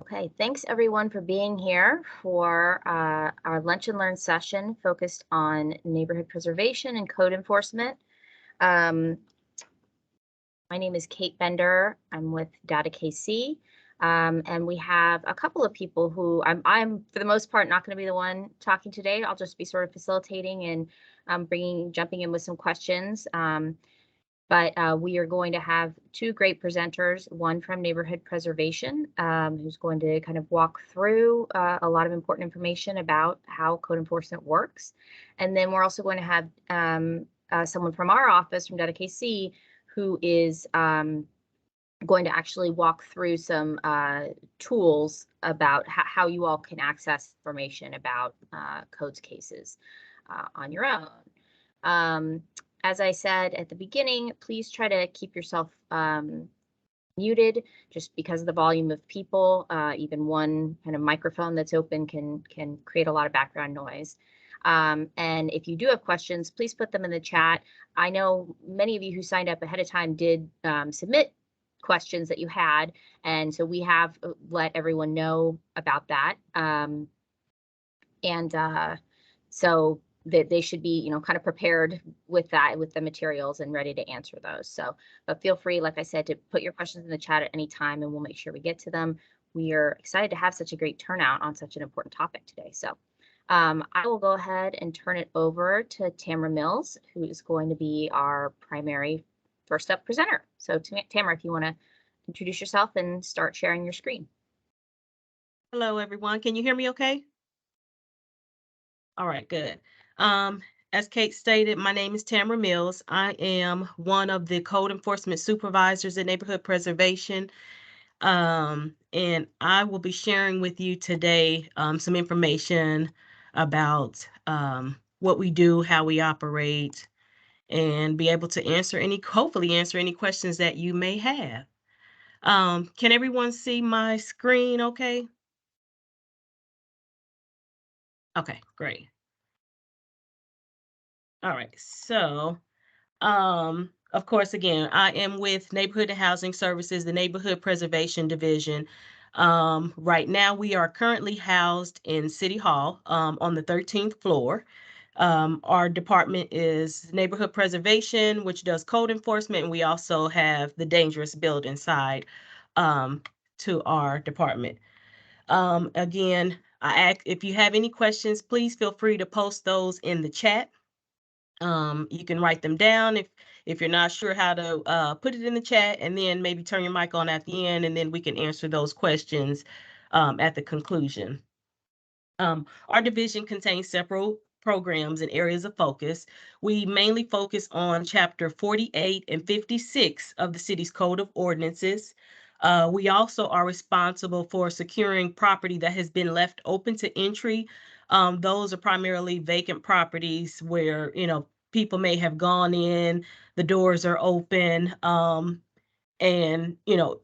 Okay, thanks everyone for being here for our Lunch and Learn session focused on neighborhood preservation and code enforcement. Um, my name is Kate Bender. I'm with DataKC. And we have a couple of people who I'm for the most part not going to be the one talking today. I'll just be sort of facilitating and jumping in with some questions. But we are going to have two great presenters, one from neighborhood preservation, who's going to kind of walk through a lot of important information about how code enforcement works. And then we're also going to have someone from our office, from DataKC, who is going to actually walk through some tools about how you all can access information about codes cases on your own. As I said at the beginning, please try to keep yourself muted just because of the volume of people. Even one kind of microphone that's open can create a lot of background noise. And if you do have questions, please put them in the chat. I know many of you who signed up ahead of time did submit questions that you had, and so we have let everyone know about that. So that they should be, kind of prepared with that, with the materials and ready to answer those. So, but feel free, like I said, to put your questions in the chat at any time and we'll make sure we get to them. We are excited to have such a great turnout on such an important topic today. So I will go ahead and turn it over to Tamara Mills, who is going to be our primary first up presenter. So Tamara, if you want to introduce yourself and start sharing your screen. Hello, everyone. Can you hear me okay? All right, good. As Kate stated, my name is Tamara Mills. I am one of the code enforcement supervisors in neighborhood preservation. And I will be sharing with you today some information about what we do, how we operate, and be able to hopefully answer any questions that you may have. Can everyone see my screen okay? Okay, great. All right, so of course, again, I am with Neighborhood and Housing Services, the Neighborhood Preservation Division. Right now, we are currently housed in City Hall on the 13th floor. Our department is Neighborhood Preservation, which does code enforcement, and we also have the dangerous building side to our department. Again, if you have any questions, please feel free to post those in the chat. You can write them down if you're not sure how to put it in the chat, and then maybe turn your mic on at the end, and then we can answer those questions at the conclusion. Our division contains several programs and areas of focus. We mainly focus on Chapter 48 and 56 of the city's Code of Ordinances. We also are responsible for securing property that has been left open to entry. Those are primarily vacant properties where, people may have gone in, the doors are open, and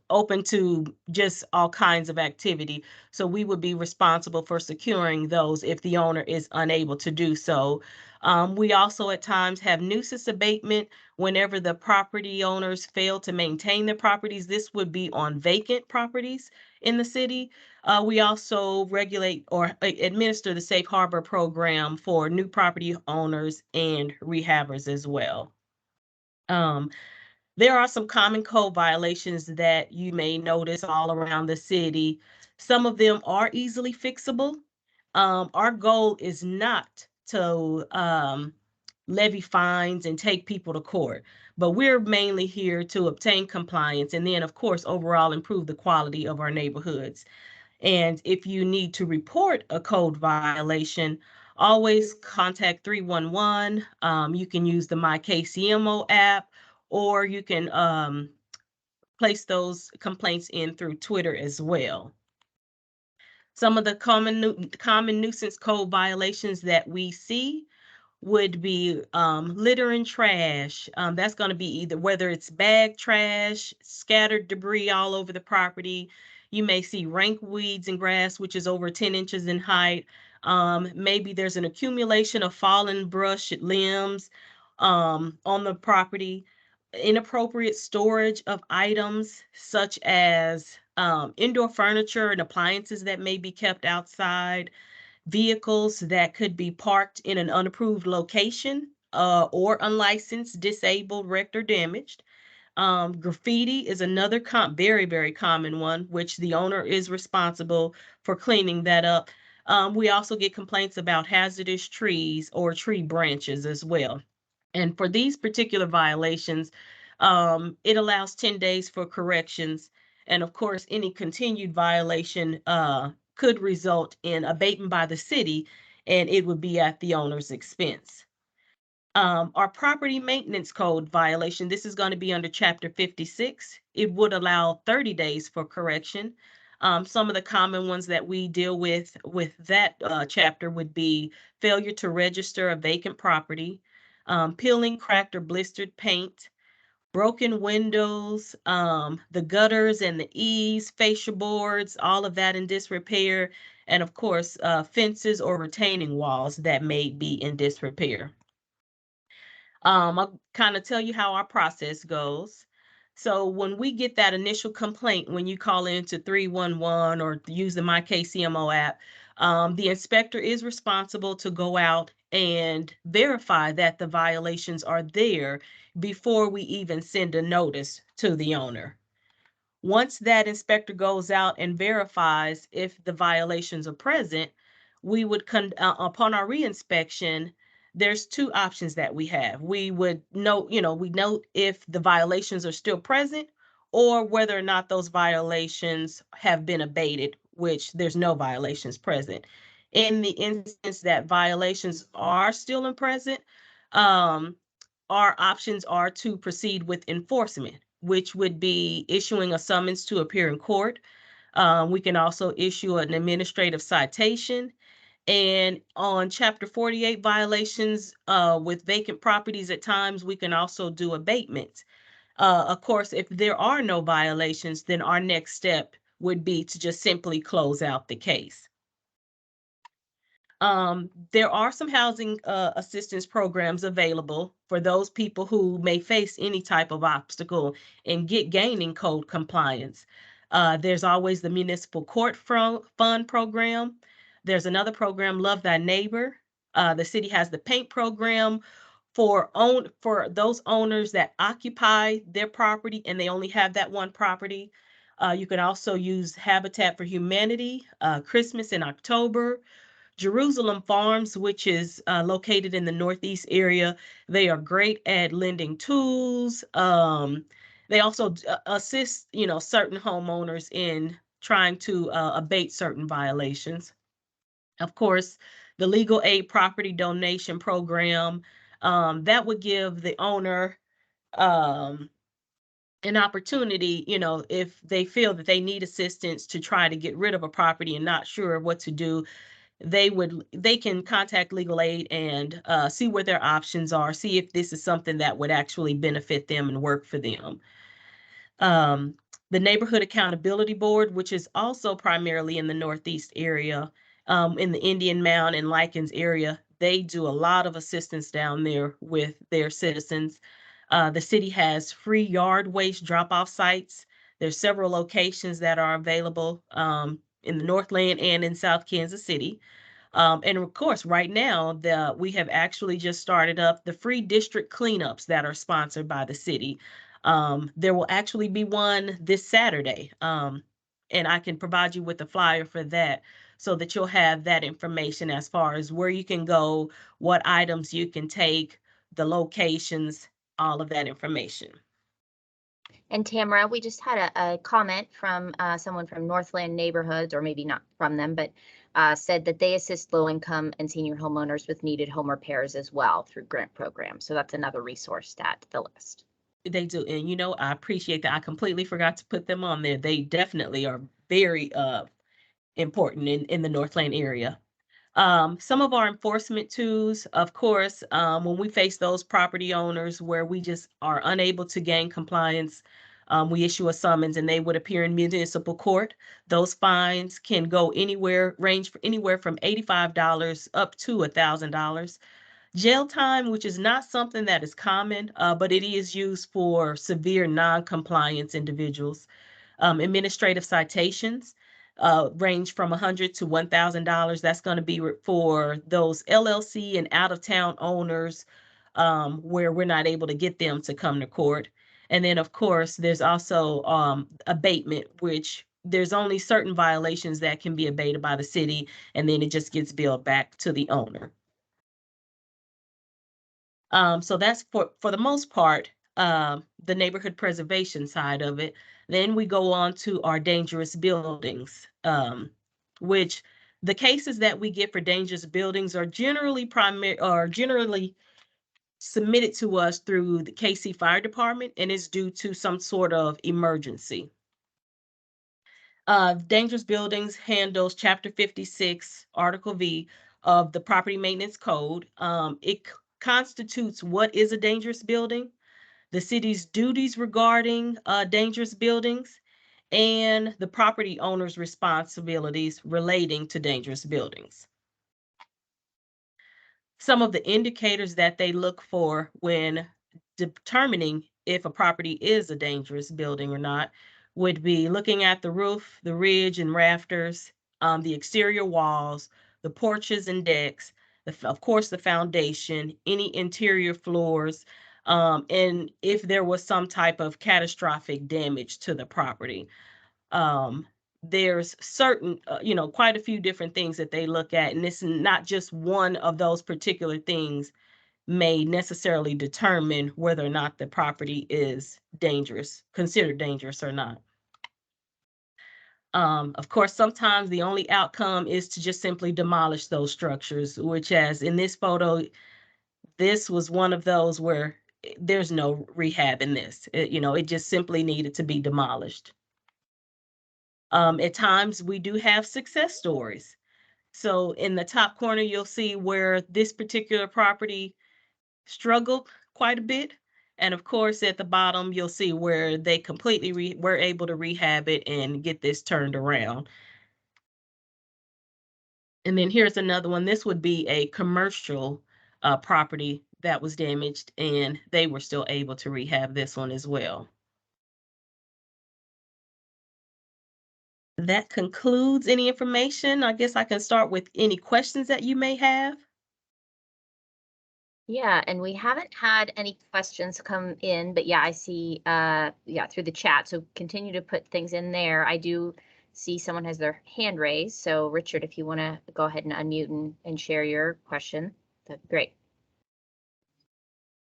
open to just all kinds of activity. So we would be responsible for securing those if the owner is unable to do so. We also at times have nuisance abatement whenever the property owners fail to maintain their properties. This would be on vacant properties in the city. We also regulate or administer the safe harbor program for new property owners and rehabbers as well. There are some common code violations that you may notice all around the city. Some of them are easily fixable. Our goal is not to levy fines and take people to court, but we're mainly here to obtain compliance and then, of course, overall improve the quality of our neighborhoods. And if you need to report a code violation, always contact 311. You can use the My KCMO app, or you can place those complaints in through Twitter as well. Some of the common nuisance code violations that we see would be litter and trash. That's going to be either whether it's bag trash, scattered debris all over the property. You may see rank weeds and grass, which is over 10 inches in height. Maybe there's an accumulation of fallen brush limbs on the property. inappropriate storage of items such as indoor furniture and appliances that may be kept outside, vehicles that could be parked in an unapproved location or unlicensed, disabled, wrecked, or damaged. Graffiti is another very, very common one, which the owner is responsible for cleaning that up. We also get complaints about hazardous trees or tree branches as well. And for these particular violations, it allows 10 days for corrections. And of course, any continued violation could result in abatement by the city, and it would be at the owner's expense. Our property maintenance code violation, this is going to be under Chapter 56. It would allow 30 days for correction. Some of the common ones that we deal with that chapter would be failure to register a vacant property, peeling cracked or blistered paint, broken windows, the gutters and the eaves, fascia boards, all of that in disrepair, and of course, fences or retaining walls that may be in disrepair. I'll kind of tell you how our process goes. So when we get that initial complaint, when you call into 311 or use the My KCMO app, the inspector is responsible to go out and verify that the violations are there before we even send a notice to the owner. Once that inspector goes out and verifies if the violations are present, we would, upon our reinspection, there's two options that we have. We would note, we note if the violations are still present or whether or not those violations have been abated, which there's no violations present. In the instance that violations are still in present, our options are to proceed with enforcement, which would be issuing a summons to appear in court. We can also issue an administrative citation. And on Chapter 48 violations with vacant properties, at times we can also do abatement. Of course, if there are no violations, then our next step would be to just simply close out the case. There are some housing assistance programs available for those people who may face any type of obstacle in gaining code compliance. There's always the Municipal Court Fund program. There's another program, Love Thy Neighbor. The city has the paint program for those owners that occupy their property and they only have that one property. You can also use Habitat for Humanity, Christmas in October. Jerusalem Farms, which is located in the Northeast area, they are great at lending tools. They also assist, certain homeowners in trying to abate certain violations. Of course, the Legal Aid Property Donation Program, that would give the owner an opportunity, if they feel that they need assistance to try to get rid of a property and not sure what to do, they can contact legal aid and see what their options are, see if this is something that would actually benefit them and work for them. The Neighborhood Accountability Board, which is also primarily in the Northeast area, in the Indian Mound and Likens area, they do a lot of assistance down there with their citizens. The city has free yard waste drop-off sites. There's several locations that are available in the Northland and in South Kansas City. And of course, right now, we have actually just started up the free district cleanups that are sponsored by the city. There will actually be one this Saturday, and I can provide you with a flyer for that so that you'll have that information as far as where you can go, what items you can take, the locations, all of that information. And Tamara, we just had a comment from someone from Northland Neighborhoods, or maybe not from them, but said that they assist low-income and senior homeowners with needed home repairs as well through grant programs. So that's another resource to add to the list. They do. And, I appreciate that. I completely forgot to put them on there. They definitely are very important in the Northland area. Some of our enforcement tools, of course, when we face those property owners where we just are unable to gain compliance, we issue a summons and they would appear in municipal court. Those fines can go range anywhere from $85 up to $1,000. Jail time, which is not something that is common, but it is used for severe non-compliance individuals. Administrative citations range from $100 to $1,000. That's going to be for those LLC and out-of-town owners where we're not able to get them to come to court. And then, of course, there's also abatement, which there's only certain violations that can be abated by the city, and then it just gets billed back to the owner. So that's for the most part, the neighborhood preservation side of it. Then we go on to our dangerous buildings, which the cases that we get for dangerous buildings are generally submitted to us through the KC Fire Department, and it's due to some sort of emergency. Dangerous buildings handles Chapter 56, Article V of the Property Maintenance Code. It constitutes what is a dangerous building, the city's duties regarding dangerous buildings, and the property owner's responsibilities relating to dangerous buildings. Some of the indicators that they look for when determining if a property is a dangerous building or not would be looking at the roof, the ridge and rafters, the exterior walls, the porches and decks, of course, the foundation, any interior floors, and if there was some type of catastrophic damage to the property. There's certain, quite a few different things that they look at, and it's not just one of those particular things may necessarily determine whether or not the property is dangerous, considered dangerous or not. Of course, sometimes the only outcome is to just simply demolish those structures, which as in this photo, this was one of those where there's no rehab in this. It just simply needed to be demolished. At times we do have success stories. So in the top corner, you'll see where this particular property struggled quite a bit. And of course, at the bottom, you'll see where they completely were able to rehab it and get this turned around. And then here's another one. This would be a commercial property that was damaged, and they were still able to rehab this one as well. That concludes any information. I guess I can start with any questions that you may have. Yeah, and we haven't had any questions come in, but yeah, I see, through the chat. So continue to put things in there. I do see someone has their hand raised. So Richard, if you want to go ahead and unmute and share your question, that'd be great.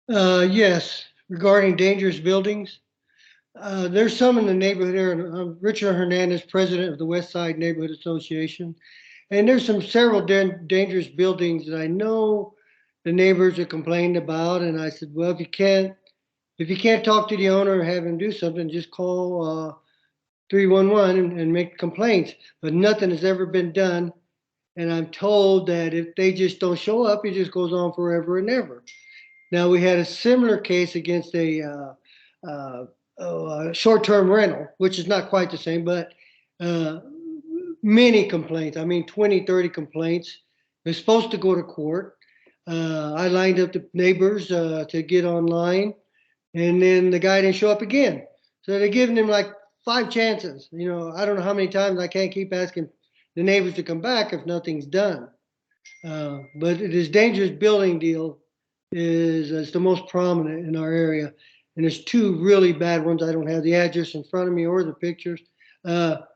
Yes, regarding dangerous buildings. There's some in the neighborhood here. Richard Hernandez, president of the West Side Neighborhood Association. And there's several dangerous buildings that I know the neighbors are complaining about. And I said, well, if you can't talk to the owner or have him do something, just call 311 and make complaints. But nothing has ever been done. And I'm told that if they just don't show up, it just goes on forever and ever. Now, we had a similar case against a short-term rental, which is not quite the same, but many complaints. I mean, 20, 30 complaints. They're supposed to go to court. I lined up the neighbors to get online, and then the guy didn't show up again. So they're giving him like 5 chances. I don't know how many times I can't keep asking the neighbors to come back if nothing's done. But this dangerous building deal is the most prominent in our area. And there's 2 really bad ones. I don't have the address in front of me or the pictures, but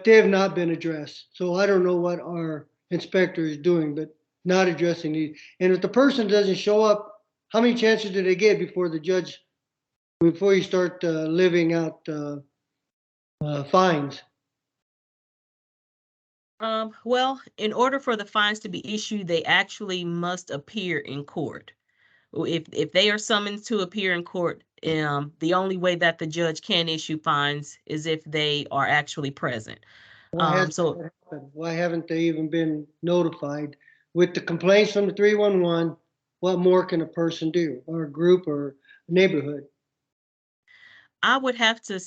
they have not been addressed. So I don't know what our inspector is doing, but not addressing these. And if the person doesn't show up, how many chances do they get before you start living out fines? Well, in order for the fines to be issued, they actually must appear in court. If they are summoned to appear in court, the only way that the judge can issue fines is if they are actually present. Why haven't they even been notified? With the complaints from the 311, what more can a person do, or a group, or a neighborhood? I would have to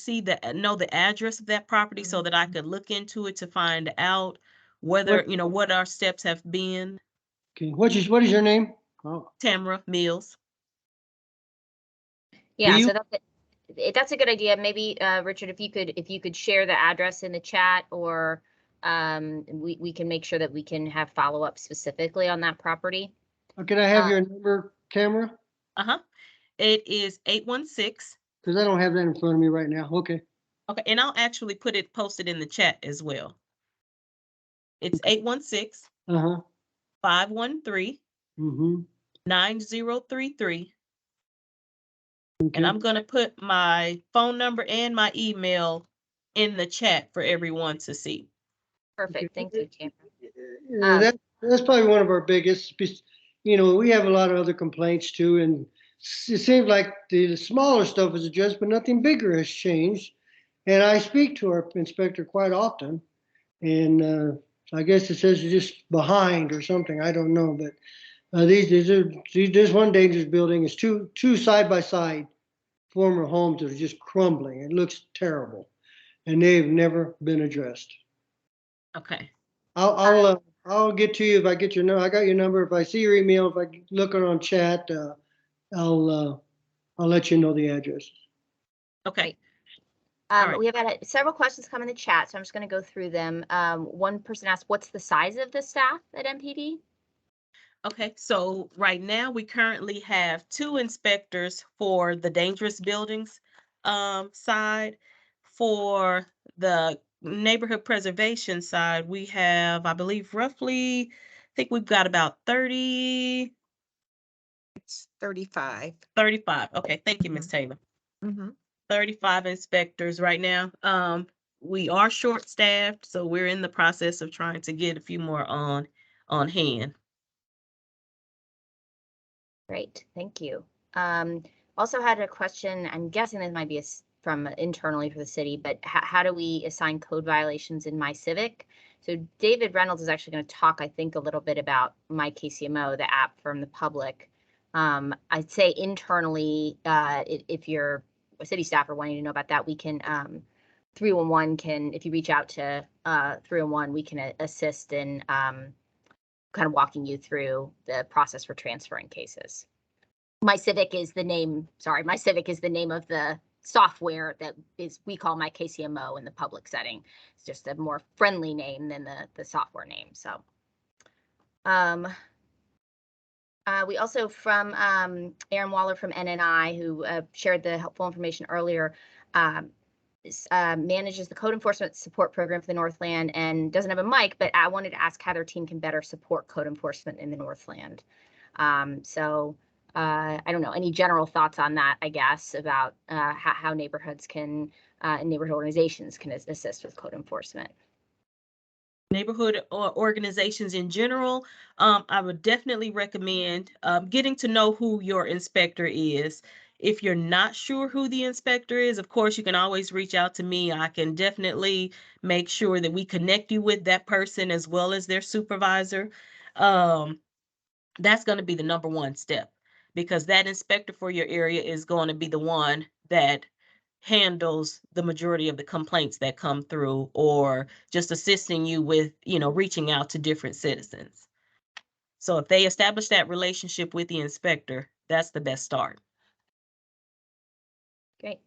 know the address of that property so that I could look into it to find out whether, what our steps have been. Okay, what is your name? Oh, Tamara Mills. Yeah, you- so that's a good idea. Maybe, Richard, if you could share the address in the chat, or we can make sure that we can have follow-up specifically on that property. can I have your number, Tamara? Uh-huh. It is 816. Because I don't have that in front of me right now. Okay. Okay, and I'll actually put it posted in the chat as well. It's 816 Uh-huh. 513 Mm-hmm. 9033. Okay. And I'm going to put my phone number and my email in the chat for everyone to see. Perfect, thank you, Tamara. Yeah, that's probably one of our biggest, you know, we have a lot of other complaints too, and it seems like the smaller stuff is addressed, but nothing bigger has changed. And I speak to our inspector quite often, and I guess it says you're just behind or something, I don't know, but this one dangerous building is two side-by-side former homes that are just crumbling. It looks terrible, and they've never been addressed. Okay. I'll get to you if I get your number. I got your number. If I see your email, if I look it on chat, I'll let you know the address. Okay. All right. We have had several questions come in the chat, so I'm just going to go through them. One person asked, what's the size of the staff at MPD? Okay, so right now we currently have 2 inspectors for the dangerous buildings side. For the neighborhood preservation side, we have, I believe, roughly, I think we've got about 30, It's 35. 35. Okay, thank you, Ms. Taylor. Mhm. 35 inspectors right now. We are short-staffed, so we're in the process of trying to get a few more on hand. Great, thank you. Also had a question, I'm guessing this might be from internally for the city, but how do we assign code violations in My Civic? So David Reynolds is actually going to talk, I think, a little bit about My KCMO, the app from the public. I'd say internally, if you're a city staff or wanting to know about that, we can 311 can, if you reach out to 311, we can assist in kind of walking you through the process for transferring cases. My Civic is the name of the software that we call My KCMO in the public setting. It's just a more friendly name than the software name. So we also, from Aaron Waller from NNI, who shared the helpful information earlier, manages the code enforcement support program for the Northland and doesn't have a mic, but I wanted to ask how their team can better support code enforcement in the Northland. I don't know, any general thoughts on that, I guess, about how neighborhoods can, and neighborhood organizations can assist with code enforcement? Neighborhood organizations in general, I would definitely recommend getting to know who your inspector is. If you're not sure who the inspector is, of course, you can always reach out to me. I can definitely make sure that we connect you with that person as well as their supervisor. That's going to be the number one step, because that inspector for your area is going to be the one that handles the majority of the complaints that come through, or just assisting you with, reaching out to different citizens. So if they establish that relationship with the inspector, that's the best start. Great.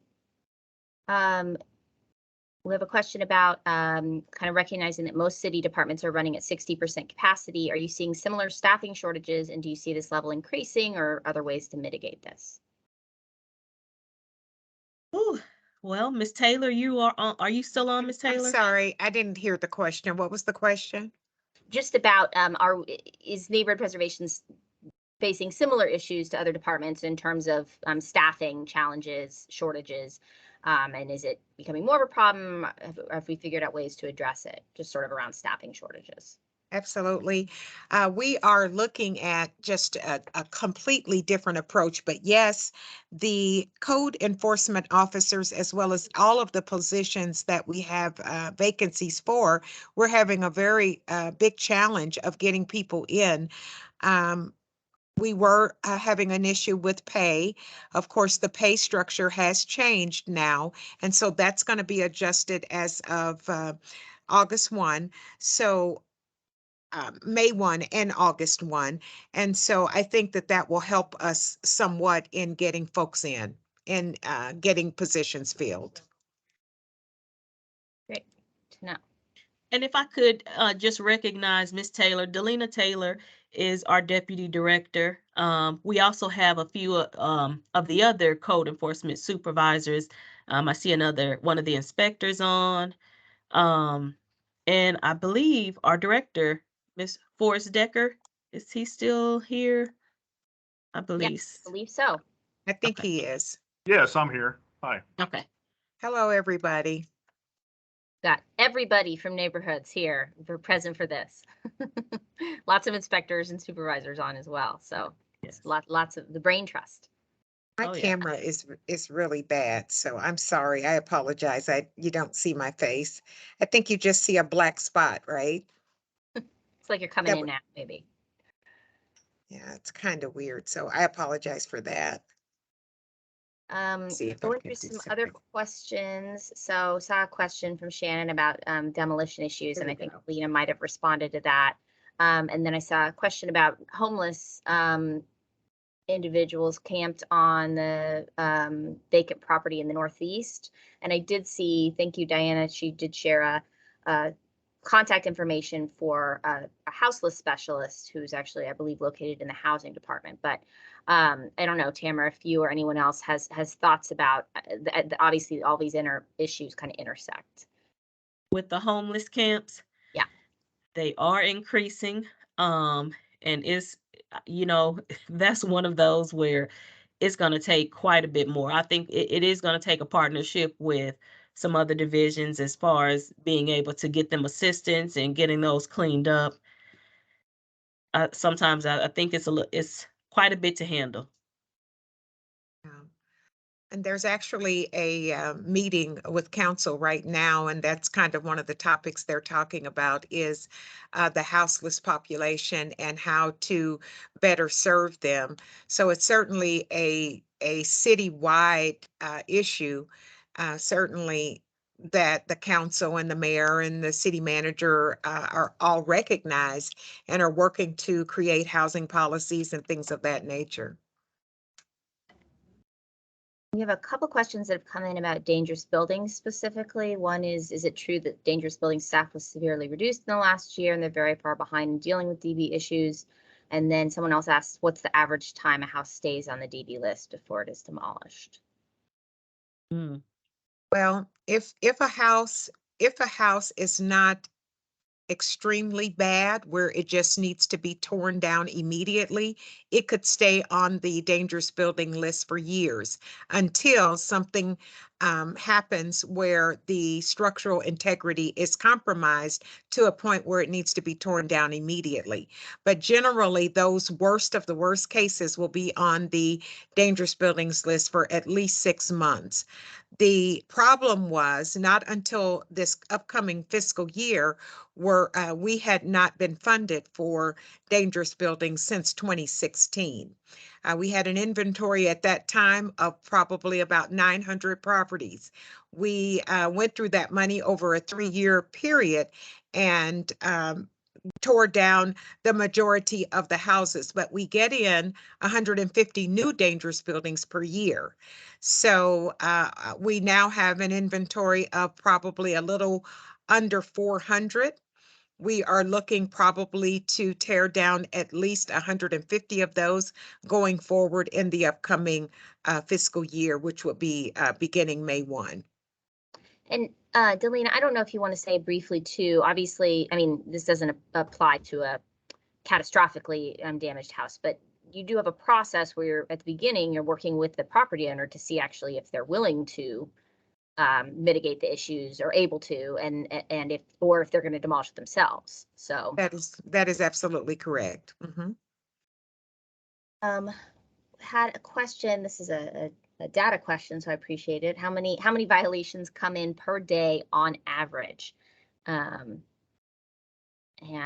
We have a question about kind of recognizing that most city departments are running at 60% capacity. Are you seeing similar staffing shortages, and do you see this level increasing or other ways to mitigate this? Ooh, well, Ms. Taylor, you are on. Are you still on, Ms. Taylor? I'm sorry, I didn't hear the question. What was the question? Just about is neighborhood preservation facing similar issues to other departments in terms of staffing challenges, shortages, and is it becoming more of a problem? Have we figured out ways to address it, just sort of around staffing shortages? Absolutely. We are looking at just a completely different approach, but yes, the code enforcement officers, as well as all of the positions that we have vacancies for, we're having a very big challenge of getting people in. We were having an issue with pay. Of course, the pay structure has changed now, and so that's going to be adjusted as of August 1. So May 1 and August 1. And so I think that that will help us somewhat in getting folks in and getting positions filled. Great to know. And if I could just recognize Miss Taylor, Delina Taylor is our deputy director. We also have a few of the other code enforcement supervisors. I see one of the inspectors on. And I believe our director, Miss Forrest Decker, is he still here? I believe. Yes, I believe so. I think Okay. he is. Yes, I'm here. Hi. Okay. Hello, everybody. Got everybody from neighborhoods here for present for this. Lots of inspectors and supervisors on as well. So Yes. lots of the brain trust. My Oh, yeah. camera is really bad, so I'm sorry. I apologize. You don't see my face. I think you just see a black spot, right? It's like you're coming That in w- now, maybe. Yeah, it's kind of weird. So I apologize for that. See if I Going can through do some other something. questions. So saw a question from Shannon about demolition issues, There and we I think go. Lena might have responded to that. And then I saw a question about homeless individuals camped on the vacant property in the Northeast. And I did see, thank you, Diana, she did share a contact information for a houseless specialist who's actually, I believe, located in the housing department. But I don't know, Tamara, if you or anyone else has thoughts about, obviously all these issues kind of intersect. With the homeless camps. Yeah. They are increasing. And it's, that's one of those where it's going to take quite a bit more. I think it is going to take a partnership with some other divisions as far as being able to get them assistance and getting those cleaned up. Sometimes I think it's quite a bit to handle. Yeah. And there's actually a meeting with council right now, and that's kind of one of the topics they're talking about is the houseless population and how to better serve them. So it's certainly a citywide issue, certainly that the council and the mayor and the city manager are all recognized and are working to create housing policies and things of that nature. We have a couple questions that have come in about dangerous buildings specifically. One is it true that dangerous building staff was severely reduced in the last year and they're very far behind in dealing with DB issues? And then someone else asks, what's the average time a house stays on the DB list before it is demolished? Well, if a house is not extremely bad where it just needs to be torn down immediately, it could stay on the dangerous building list for years until something happens where the structural integrity is compromised to a point where it needs to be torn down immediately. But generally, those worst of the worst cases will be on the dangerous buildings list for at least 6 months. The problem was not until this upcoming fiscal year where we had not been funded for dangerous buildings since 2016. We had an inventory at that time of probably about 900 properties. We went through that money over a 3-year period and tore down the majority of the houses, but we get in 150 new dangerous buildings per year. So we now have an inventory of probably a little under 400. We are looking probably to tear down at least 150 of those going forward in the upcoming fiscal year, which will be beginning May 1. And Delina, I don't know if you want to say briefly too, obviously, I mean, this doesn't apply to a catastrophically damaged house, but you do have a process where you're at the beginning, you're working with the property owner to see actually if they're willing to mitigate the issues or able to, and if they're going to demolish it themselves. So that is absolutely correct. Mm-hmm. Had a question. This is a data question, so I appreciate it. How many violations come in per day on average? And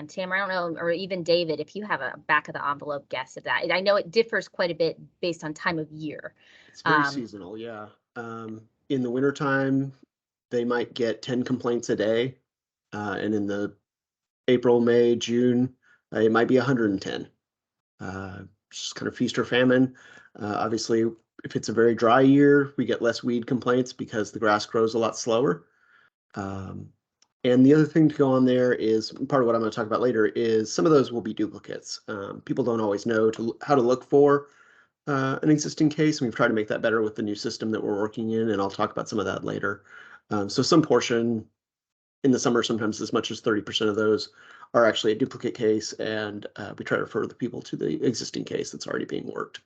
Tamara, I don't know, or even David, if you have a back of the envelope guess of that. I know it differs quite a bit based on time of year. It's very seasonal, yeah. In the wintertime, they might get 10 complaints a day. And in the April, May, June, it might be 110. Just kind of feast or famine. Obviously, if it's a very dry year, we get less weed complaints because the grass grows a lot slower. And the other thing to go on there is part of what I'm going to talk about later is some of those will be duplicates. People don't always know how to look for an existing case, and we've tried to make that better with the new system that we're working in, and I'll talk about some of that later. So some portion in the summer, sometimes as much as 30% of those are actually a duplicate case, and we try to refer the people to the existing case that's already being worked.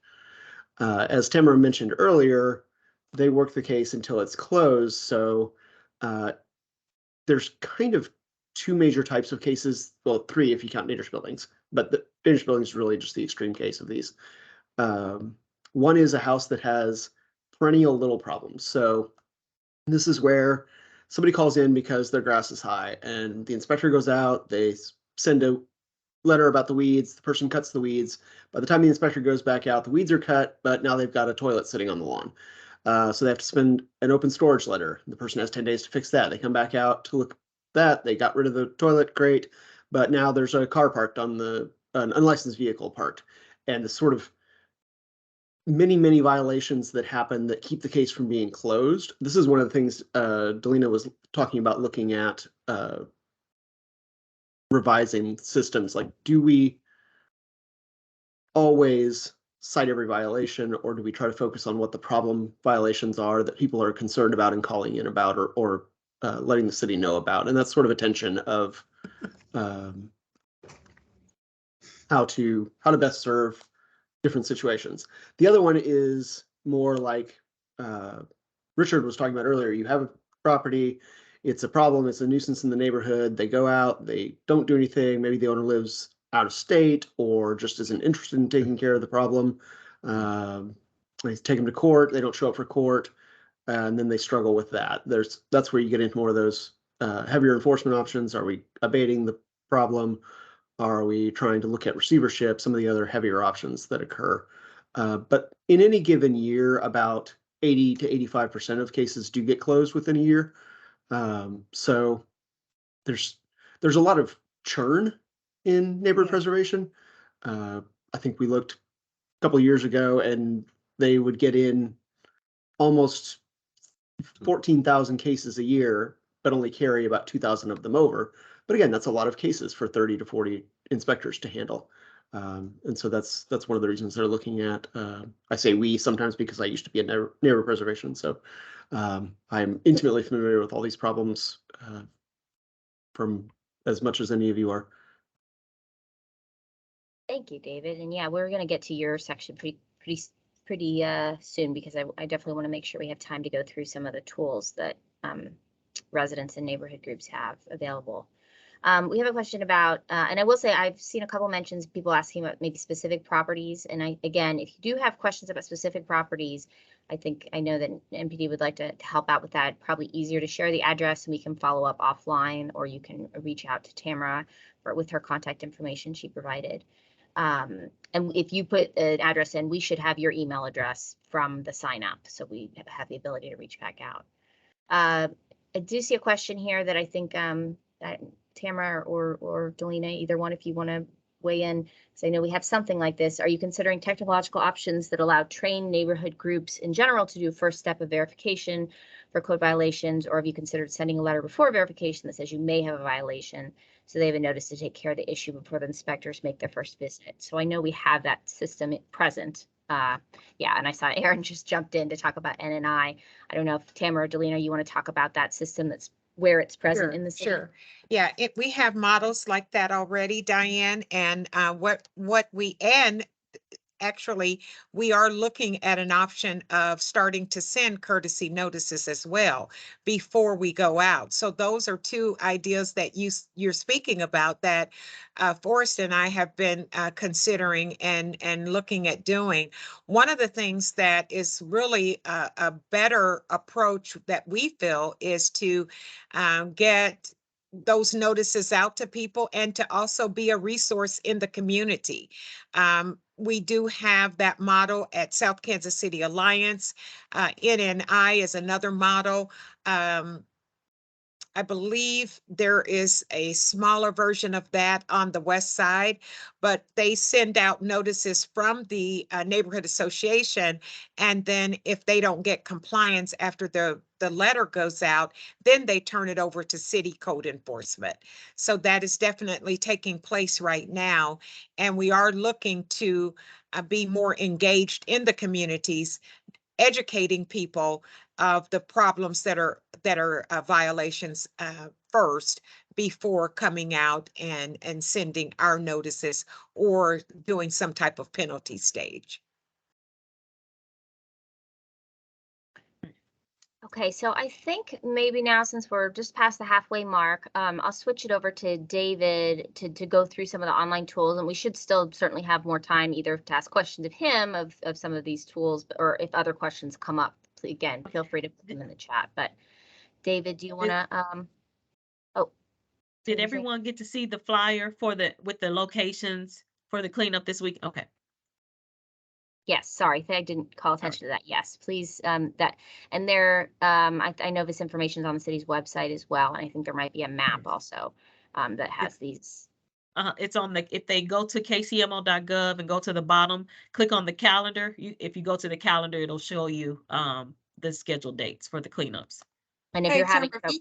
As Tamara mentioned earlier, they work the case until it's closed, so there's kind of two major types of cases, well, three if you count dangerous buildings, but the dangerous buildings is really just the extreme case of these. One is a house that has perennial little problems. So this is where somebody calls in because their grass is high and the inspector goes out, they send a letter about the weeds, the person cuts the weeds. By the time the inspector goes back out, the weeds are cut, but now they've got a toilet sitting on the lawn. So they have to spend an open storage letter. The person has 10 days to fix that. They come back out to look at that. They got rid of the toilet, great. But now there's a car parked on an unlicensed vehicle parked. And the sort of many violations that happen that keep the case from being closed. This is one of the things Delina was talking about looking at revising systems. Like, do we always cite every violation, or do we try to focus on what the problem violations are that people are concerned about and calling in about, or letting the city know about? And that's sort of a tension of how to best serve different situations. The other one is more like Richard was talking about earlier. You have a property, it's a problem, it's a nuisance in the neighborhood. They go out, they don't do anything. Maybe the owner lives out of state or just isn't interested in taking care of the problem. They take them to court, they don't show up for court, and then they struggle with that. That's where you get into more of those heavier enforcement options. Are we abating the problem? Are we trying to look at receivership, some of the other heavier options that occur? But in any given year, about 80 to 85% of cases do get closed within a year. So there's a lot of churn in neighborhood preservation. I think we looked a couple of years ago and they would get in almost 14,000 cases a year, but only carry about 2,000 of them over. But again, that's a lot of cases for 30 to 40 inspectors to handle. And so that's one of the reasons they're looking at, I say we sometimes because I used to be in neighborhood preservation. So I'm intimately familiar with all these problems from as much as any of you are. Thank you, David. And yeah, we're going to get to your section pretty soon, because I definitely want to make sure we have time to go through some of the tools that residents and neighborhood groups have available. We have a question about, and I will say I've seen a couple mentions, people asking about maybe specific properties. And again, if you do have questions about specific properties, I know that MPD would like to help out with that. Probably easier to share the address and we can follow up offline, or you can reach out to Tamara with her contact information she provided. And if you put an address in, we should have your email address from the sign up, so we have the ability to reach back out. I do see a question here that I think that Tamara or Delina, either one, if you want to weigh in, because I know we have something like this. Are you considering technological options that allow trained neighborhood groups in general to do a first step of verification for code violations, or have you considered sending a letter before verification that says you may have a violation, so they have a notice to take care of the issue before the inspectors make their first visit? So I know we have that system present. Yeah, and I saw Aaron just jumped in to talk about NNI. I don't know if Tamara or Delina, you want to talk about that system that's where it's present in the city? Sure. Yeah, we have models like that already, Diane, and actually, we are looking at an option of starting to send courtesy notices as well before we go out. So those are two ideas that you're speaking about that Forrest and I have been considering and looking at doing. One of the things that is really a better approach that we feel is to get those notices out to people and to also be a resource in the community. We do have that model at South Kansas City Alliance. NNI is another model. I I believe there is a smaller version of that on the west side, but they send out notices from the neighborhood association. And then if they don't get compliance after the letter goes out, then they turn it over to city code enforcement. So that is definitely taking place right now. And we are looking to be more engaged in the communities, educating people of the problems that are violations first, before coming out and sending our notices or doing some type of penalty stage. Okay, so I think maybe now, since we're just past the halfway mark, I'll switch it over to David to go through some of the online tools, and we should still certainly have more time either to ask questions of him of some of these tools, or if other questions come up, again, feel free to put them in the chat. But David, do you want to, oh. Did everyone get to see the flyer for with the locations for the cleanup this week? Okay. Yes, sorry, I didn't call attention to that. Yes, please, that, and there, I know this information is on the city's website as well, and I think there might be a map also, that has these. It's on if they go to kcmo.gov and go to the bottom, click on the calendar. If you go to the calendar, it'll show you, the scheduled dates for the cleanups. And if Hey, you're having, Tamara,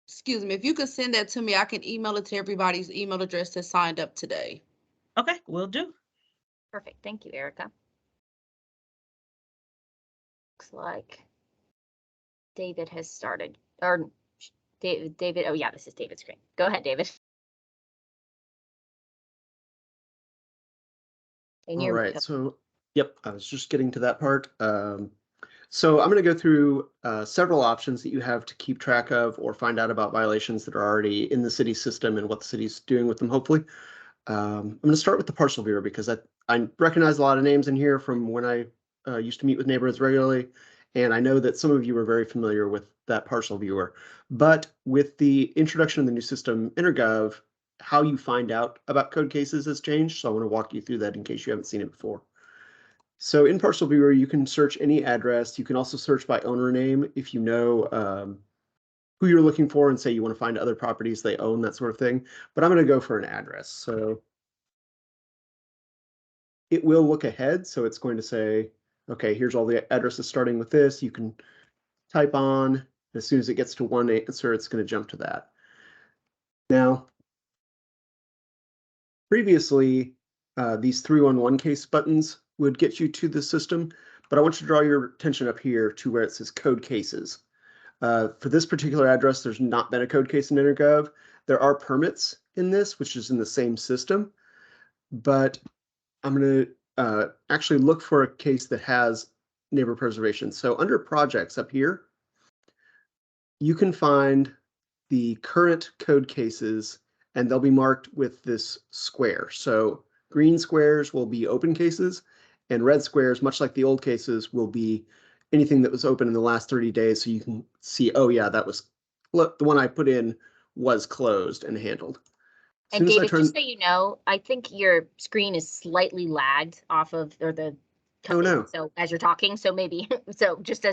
excuse me, if you could send that to me, I can email it to everybody's email address that signed up today. Okay, will do. Perfect, thank you, Erica. Looks like David has started, or David, oh yeah, this is David's screen. Go ahead, David. All right, so, yep, I was just getting to that part. So I'm going to go through several options that you have to keep track of or find out about violations that are already in the city system and what the city's doing with them, hopefully. I'm going to start with the parcel viewer because I recognize a lot of names in here from when I used to meet with neighborhoods regularly, and I know that some of you are very familiar with that parcel viewer. But with the introduction of the new system, InterGov, how you find out about code cases has changed, so I want to walk you through that in case you haven't seen it before. So in Parcel Viewer, you can search any address. You can also search by owner name if you know who you're looking for and say you want to find other properties they own, that sort of thing. But I'm going to go for an address. So it will look ahead. So it's going to say, okay, here's all the addresses starting with this. You can type on. As soon as it gets to one answer, it's going to jump to that. Now, previously, these 311 case buttons would get you to the system, but I want you to draw your attention up here to where it says code cases. For this particular address, there's not been a code case in InterGov. There are permits in this, which is in the same system, but I'm going to actually look for a case that has neighbor preservation. So under projects up here, you can find the current code cases, and they'll be marked with this square. So green squares will be open cases, and red squares, much like the old cases, will be anything that was open in the last 30 days. So you can see, oh yeah, that was the one I put in was closed and handled. And David, just so you know, I think your screen is slightly lagged off of, or the, oh no, so as you're talking, so maybe, so just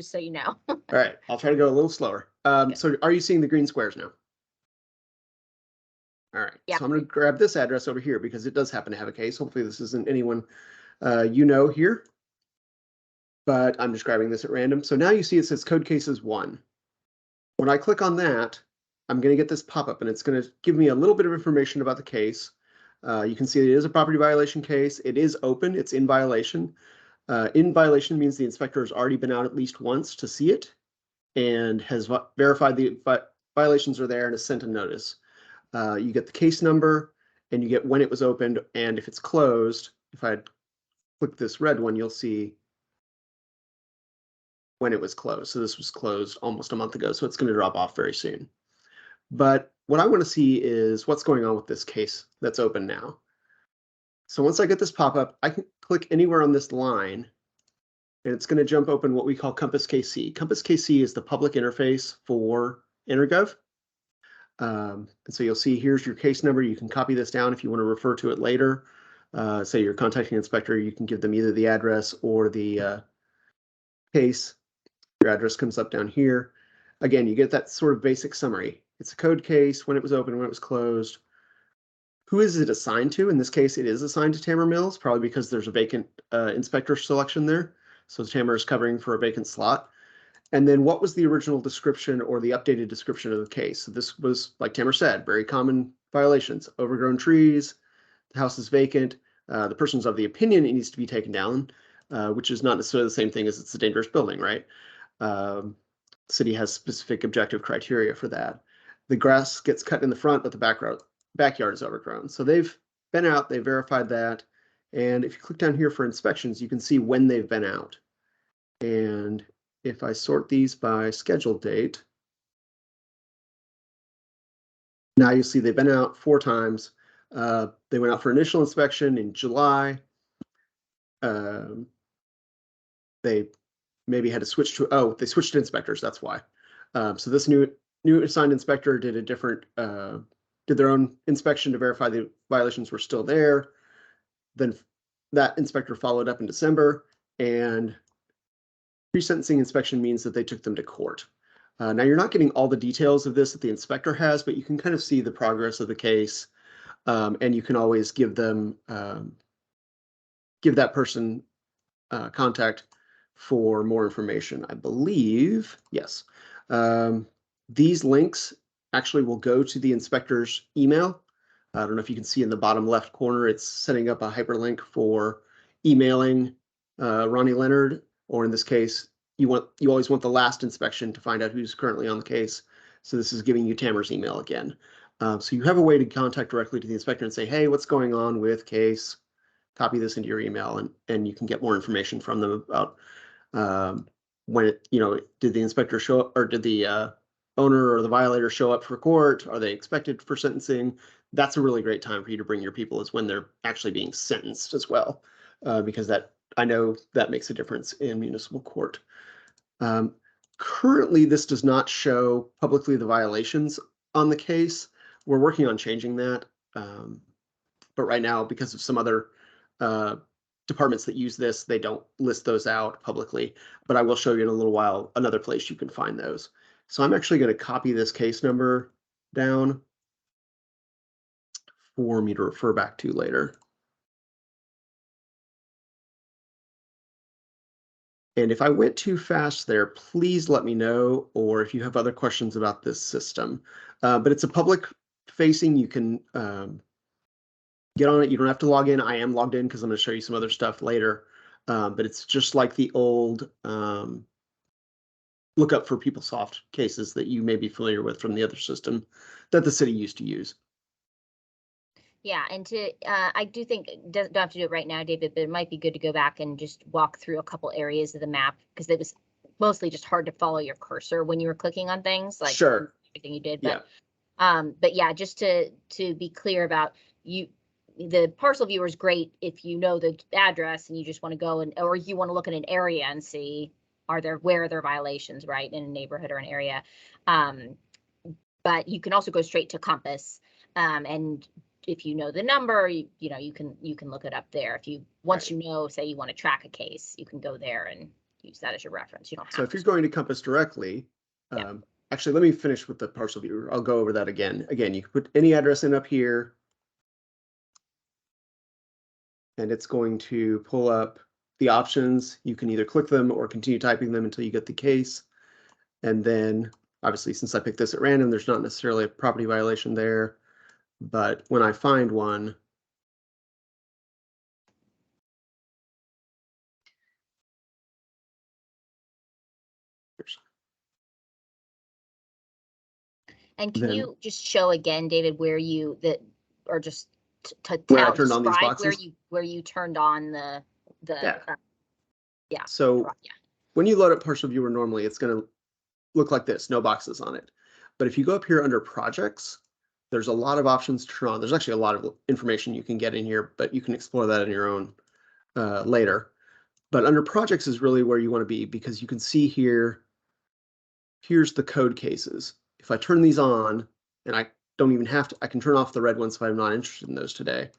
so you know. All right, I'll try to go a little slower. So are you seeing the green squares now? All right, so I'm going to grab this address over here because it does happen to have a case. Hopefully this isn't anyone you know here, but I'm just grabbing this at random. So now you see it says code cases 1. When I click on that, I'm going to get this pop-up, and it's going to give me a little bit of information about the case. You can see it is a property violation case. It is open. It's in violation. In violation means the inspector has already been out at least once to see it and has verified the violations are there and has sent a notice. You get the case number and you get when it was opened, and if it's closed, if I click this red one, you'll see when it was closed. So this was closed almost a month ago, so it's going to drop off very soon. But what I want to see is what's going on with this case that's open now. So once I get this pop-up, I can click anywhere on this line, and it's going to jump open what we call Compass KC. Compass KC is the public interface for InterGov. And so you'll see here's your case number. You can copy this down if you want to refer to it later. Say you're contacting an inspector, you can give them either the address or the case. Your address comes up down here. again, you get that sort of basic summary. It's a code case, when it was open, when it was closed. Who is it assigned to? In this case, it is assigned to Tamara Mills, probably because there's a vacant inspector selection there. So Tamara is covering for a vacant slot. And then what was the original description or the updated description of the case? So this was, like Tamara said, very common violations: overgrown trees, the house is vacant, the person's of the opinion it needs to be taken down, which is not necessarily the same thing as it's a dangerous building, right? The city has specific objective criteria for that. The grass gets cut in the front, but the backyard is overgrown. So they've been out, they verified that. And if you click down here for inspections, you can see when they've been out. And if I sort these by scheduled date, now you'll see they've been out 4 times. They went out for initial inspection in July. They maybe had to switch to, they switched to inspectors, that's why. So this new assigned inspector did a different, did their own inspection to verify the violations were still there. Then that inspector followed up in December, and pre-sentencing inspection means that they took them to court. Now you're not getting all the details of this that the inspector has, but you can kind of see the progress of the case, and you can always give them, give that person contact for more information. I believe, yes. These links actually will go to the inspector's email. I don't know if you can see in the bottom left corner, it's setting up a hyperlink for emailing Ronnie Leonard, or in this case, you always want the last inspection to find out who's currently on the case. So this is giving you Tamara's email again. So you have a way to contact directly to the inspector and say, hey, what's going on with case? Copy this into your email, and you can get more information from them about when it, did the inspector show up, or did the owner or the violator show up for court? Are they expected for sentencing? That's a really great time for you to bring your people, is when they're actually being sentenced as well, because I know that makes a difference in municipal court. Currently, this does not show publicly the violations on the case. We're working on changing that. But right now, because of some other departments that use this, they don't list those out publicly. But I will show you in a little while another place you can find those. So I'm actually going to copy this case number down for me to refer back to later. And if I went too fast there, please let me know, or if you have other questions about this system. But it's a public facing, you can get on it. You don't have to log in. I am logged in because I'm going to show you some other stuff later. But it's just like the old look up for PeopleSoft cases that you may be familiar with from the other system that the city used to use. Yeah, and I do think, don't have to do it right now, David, but it might be good to go back and just walk through a couple areas of the map, because it was mostly just hard to follow your cursor when you were clicking on things, like sure, everything you did. But yeah, just to be clear about the parcel viewer is great if you know the address and you just want to go or you want to look at an area and see where are there violations, right, in a neighborhood or an area. But you can also go straight to Compass, and if you know the number, you can look it up there. Once you know, say you want to track a case, you can go there and use that as your reference. You don't have so if you're going to Compass directly, actually, let me finish with the parcel viewer. I'll go over that again. Again, you can put any address in up here, and it's going to pull up the options. You can either click them or continue typing them until you get the case. And then, obviously, since I picked this at random, there's not necessarily a property violation there. But when I find one, and can you just show again, David, where you or just to where I turned on these describe boxes? where you turned on the So when you load up Parcel Viewer normally, it's going to look like this, no boxes on it. But if you go up here under projects, there's a lot of options to turn on. There's actually a lot of information you can get in here, but you can explore that on your own later. But under projects is really where you want to be, because you can see here, here's the code cases. If I turn these on, and I don't even have to, I can turn off the red ones if I'm not interested in those today.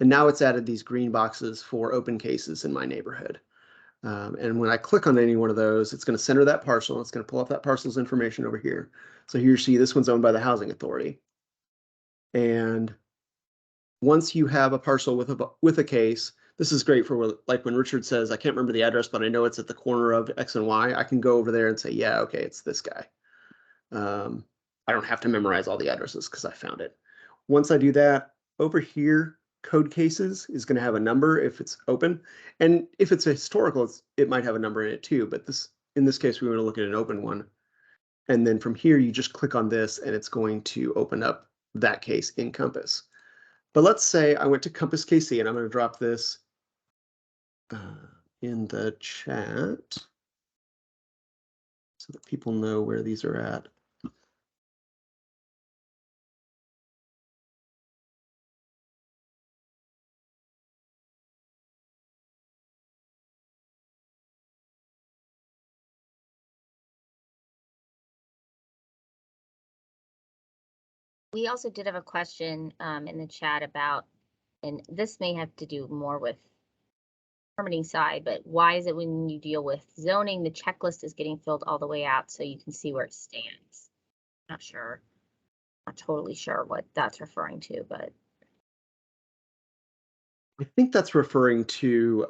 And now it's added these green boxes for open cases in my neighborhood. And when I click on any one of those, it's going to center that parcel. It's going to pull up that parcel's information over here. So here you see this one's owned by the housing authority. And once you have a parcel with a case, this is great for like when Richard says, I can't remember the address, but I know it's at the corner of X and Y. I can go over there and say, yeah, okay, it's this guy. I don't have to memorize all the addresses because I found it. Once I do that, over here, code cases is going to have a number if it's open. And if it's a historical, it might have a number in it too. But in this case, we want to look at an open one. And then from here, you just click on this and it's going to open up that case in Compass. But let's say I went to Compass KC, and I'm going to drop this in the chat so that people know where these are at. We also did have a question in the chat about, and this may have to do more with permitting side, but why is it when you deal with zoning, the checklist is getting filled all the way out so you can see where it stands? Not sure. Not totally sure what that's referring to, but I think that's referring to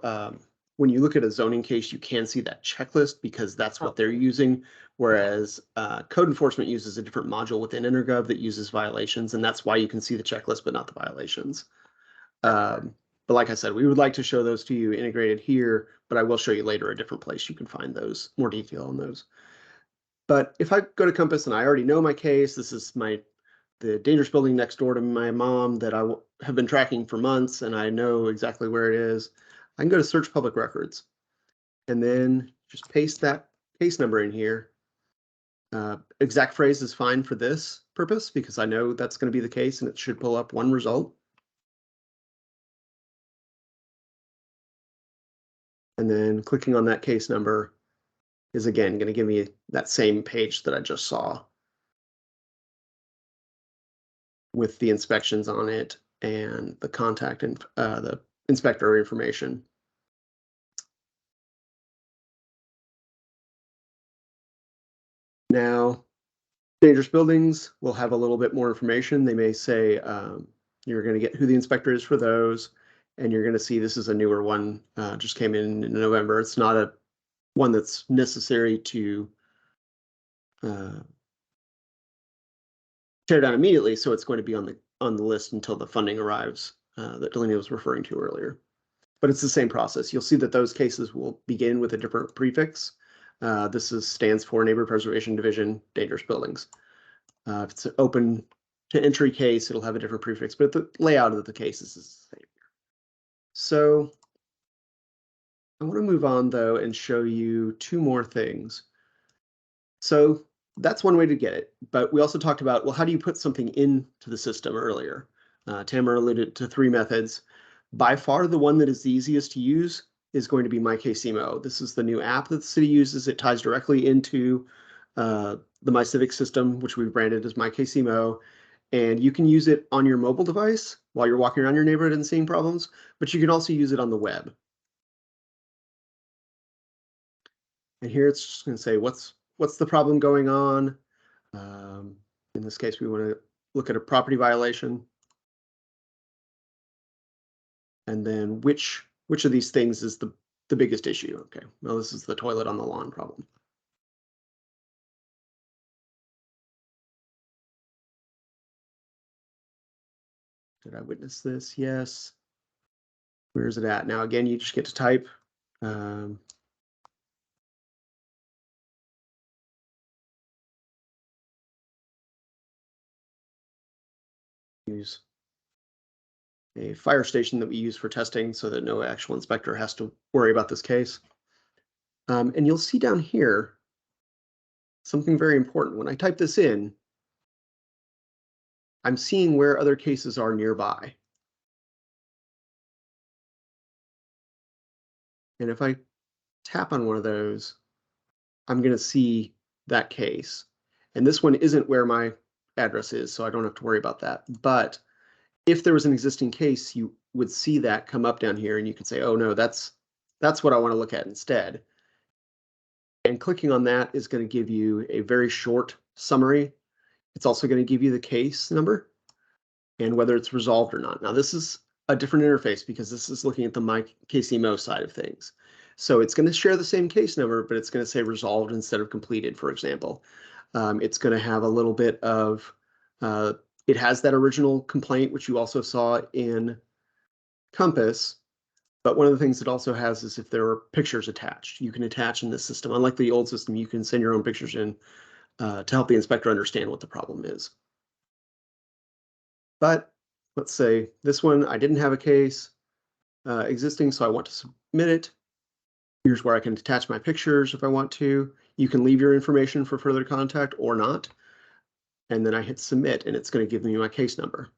when you look at a zoning case, you can see that checklist because that's what they're using. Whereas code enforcement uses a different module within Intergov that uses violations, and that's why you can see the checklist but not the violations. But like I said, we would like to show those to you integrated here, but I will show you later a different place you can find those, more detail on those. But if I go to Compass and I already know my case, this is the dangerous building next door to my mom that I have been tracking for months, and I know exactly where it is. I can go to search public records and then just paste that case number in here. Exact phrase is fine for this purpose because I know that's going to be the case and it should pull up one result. And then clicking on that case number is again going to give me that same page that I just saw with the inspections on it and the contact and the inspector information. Now, dangerous buildings will have a little bit more information. They may say you're going to get who the inspector is for those, and you're going to see this is a newer one, just came in November. It's not a one that's necessary to tear down immediately, so it's going to be on the list until the funding arrives that Delaney was referring to earlier. But it's the same process. You'll see that those cases will begin with a different prefix. This stands for Neighborhood Preservation Division, Dangerous Buildings. If it's an open to entry case, it'll have a different prefix, but the layout of the cases is the same. So I want to move on though and show you two more things. So that's one way to get it, but we also talked about, well, how do you put something into the system earlier? Tamara alluded to 3 methods. By far, the one that is the easiest to use is going to be MyKCMO. This is the new app that the city uses. It ties directly into the Civic system, which we've branded as MyKCMO. And you can use it on your mobile device while you're walking around your neighborhood and seeing problems, but you can also use it on the web. And here it's just going to say, what's the problem going on? In this case, we want to look at a property violation. And then which of these things is the biggest issue? Okay, well, this is the toilet on the lawn problem. Did I witness this? Yes. Where is it at? Now, again, you just get to type. Use a fire station that we use for testing so that no actual inspector has to worry about this case. And you'll see down here something very important. When I type this in, I'm seeing where other cases are nearby. And if I tap on one of those, I'm going to see that case. And this one isn't where my address is, so I don't have to worry about that. But if there was an existing case, you would see that come up down here and you can say, oh no, that's That's what I want to look at instead. And clicking on that is going to give you a very short summary. It's also going to give you the case number and whether it's resolved or not. Now, this is a different interface because this is looking at the My KCMO side of things. So it's going to share the same case number, but it's going to say resolved instead of completed, for example. It's going to have a little bit of, it has that original complaint, which you also saw in Compass. But one of the things it also has is if there are pictures attached, you can attach in this system. Unlike the old system, you can send your own pictures in to help the inspector understand what the problem is. But let's say this one, I didn't have a case existing, so I want to submit it. Here's where I can attach my pictures if I want to. You can leave your information for further contact or not. And then I hit submit, and it's going to give me my case number.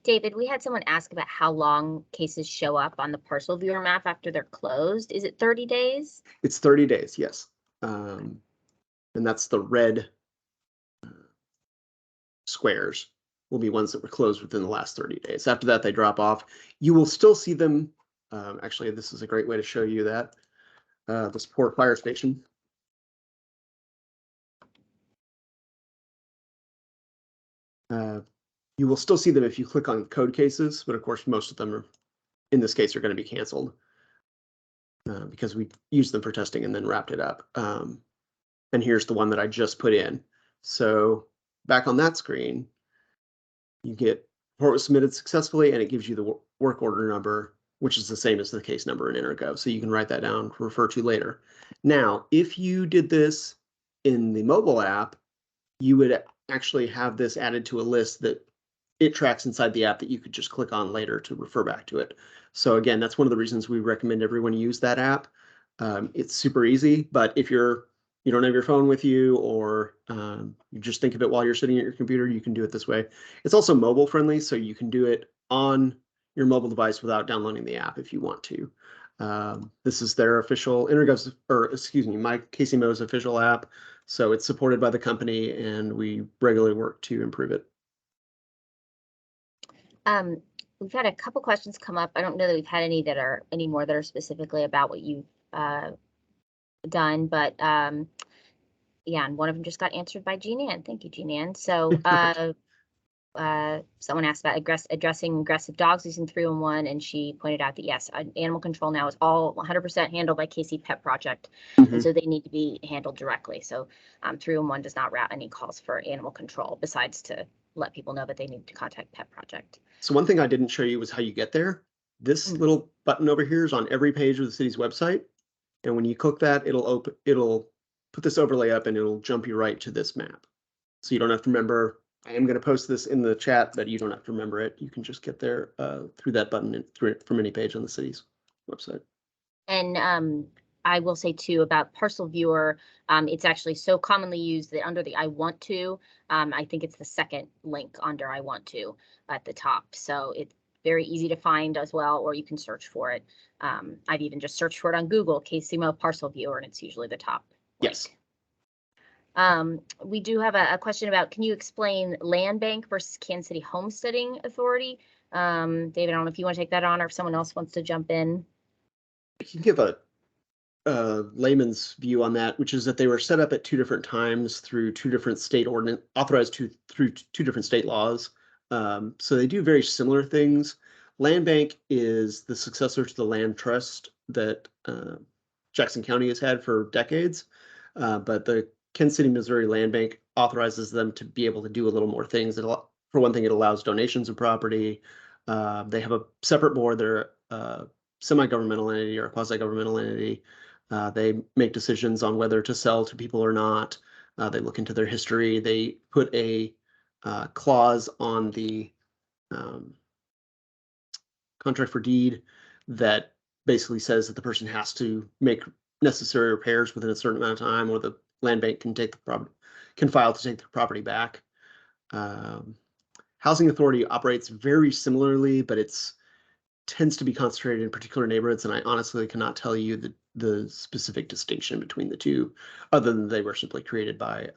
David, we had someone ask about how long cases show up on the parcel viewer map after they're closed. Is it 30 days? It's 30 days, yes. And that's the red squares will be ones that were closed within the last 30 days. After that, they drop off. You will still see them. Actually, this is a great way to show you that. The Support Fire Station. You will still see them if you click on code cases, but of course, most of them are, in this case, are going to be canceled because we used them for testing and then wrapped it up. And here's the one that I just put in. So back on that screen, you get report was submitted successfully, and it gives you the work order number, which is the same as the case number in InterGov. So you can write that down to refer to later. Now, if you did this in the mobile app, you would actually have this added to a list that it tracks inside the app that you could just click on later to refer back to it. So again, that's one of the reasons we recommend everyone use that app. It's super easy, but if you don't have your phone with you, or you just think of it while you're sitting at your computer, you can do it this way. It's also mobile friendly, so you can do it on your mobile device without downloading the app if you want to. This is their official InterGov's, or excuse me, My KCMO's official app. So it's supported by the company, and we regularly work to improve it. We've had a couple questions come up. I don't know that we've had any more that are specifically about what you've done, but yeah, and one of them just got answered by Jean Ann. Thank you, Jean Ann. So someone asked about addressing aggressive dogs using 311, and she pointed out that yes, animal control now is all 100% handled by KC Pet Project, and so they need to be handled directly. So 311 does not route any calls for animal control besides to let people know that they need to contact Pet Project. So one thing I didn't show you was how you get there. This little button over here is on every page of the city's website. And when you click that, it'll put this overlay up and it'll jump you right to this map. So you don't have to remember. I am going to post this in the chat, but you don't have to remember it. You can just get there through that button and through it from any page on the city's website. And I will say too about Parcel Viewer, it's actually so commonly used that under the I want to, I think it's the second link under I want to at the top. So it's very easy to find as well, or you can search for it. I've even just searched for it on Google, KCMO Parcel Viewer, and it's usually the top link. Yes. We do have a question about, can you explain Land Bank versus Kansas City Homesteading Authority? David, I don't know if you want to take that on or if someone else wants to jump in. I can give a layman's view on that, which is that they were set up at two different times through two different state ordinance, authorized through two different state laws. So they do very similar things. Land Bank is the successor to the land trust that Jackson County has had for decades, but the Kansas City, Missouri Land Bank authorizes them to be able to do a little more things. For one thing, it allows donations of property. They have a separate board. They're a semi-governmental entity or a quasi-governmental entity. They make decisions on whether to sell to people or not. They look into their history. They put a clause on the contract for deed that basically says that the person has to make necessary repairs within a certain amount of time, or the land bank can take the property, can file to take the property back. Housing Authority operates very similarly, but it's tends to be concentrated in particular neighborhoods, and I honestly cannot tell you the specific distinction between the two, other than they were simply created by